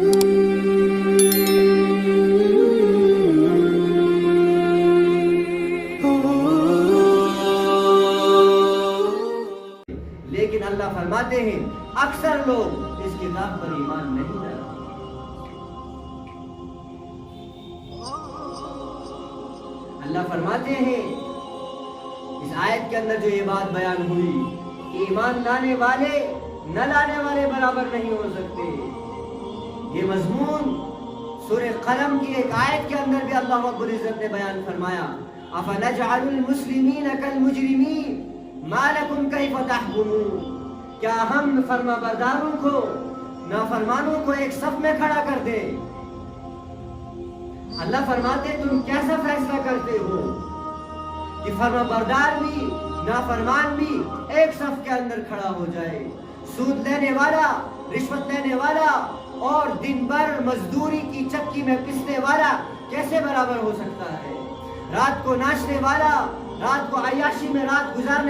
لیکن اللہ فرماتے ہیں اکثر لوگ اس کتاب پر ایمان نہیں لاتے۔ اللہ فرماتے ہیں اس آیت کے اندر جو یہ بات بیان ہوئی کہ ایمان لانے والے نہ لانے والے برابر نہیں ہو سکتے، یہ مضمون سورہ قلم کی ایک آیت کے اندر بھی اللہ رب العزت نے بیان فرمایا، أَفَنَجْعَلُ الْمُسْلِمِينَ كَالْمُجْرِمِينَ مَا لَكُمْ كَيْفَ تَحْكُمُونَ، کیا ہم فرما برداروں کو نافرمانوں کو ایک صف میں کھڑا کر دیں؟ اللہ فرماتے تم کیسا فیصلہ کرتے ہو کہ فرما بردار بھی نافرمان بھی ایک صف کے اندر کھڑا ہو جائے؟ سود لینے والا، رشوت لینے والا اور دن بھر مزدوری کی چکی میں پسنے والا کیسے برابر ہو سکتا ہے؟ رات کو ناچنے والا، رات کو عیاشی میں رات گزارنے